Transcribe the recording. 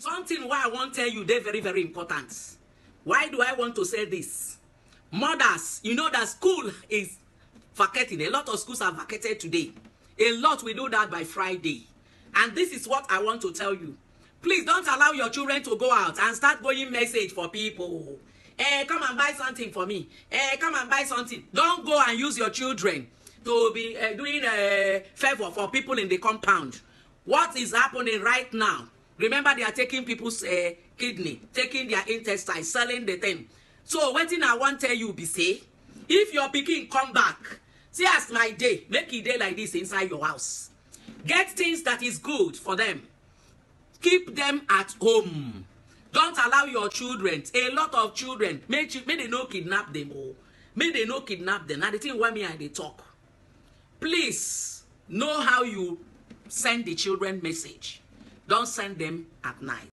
Something why I want to tell you, they're very, very important. Why do I want to say this? Mothers, you know that school is vacating. A lot of schools are vacated today. A lot will do that by Friday. And this is what I want to tell you. Please don't allow your children to go out and start going message for people. Come and buy something for me. Come and buy something. Don't go and use your children to be doing a favor for people in the compound. What is happening right now? Remember, they are taking people's kidney, taking their intestines, selling the thing. So, one thing I want to tell you, be say, if your pikin come back, see as my day, make a day like this inside your house. Get things that is good for them. Keep them at home. Don't allow your children, a lot of children, may they no kidnap them. Oh. May they no kidnap them. Now the thing why me and they talk. Please know how you send the children message. Don't send them at night.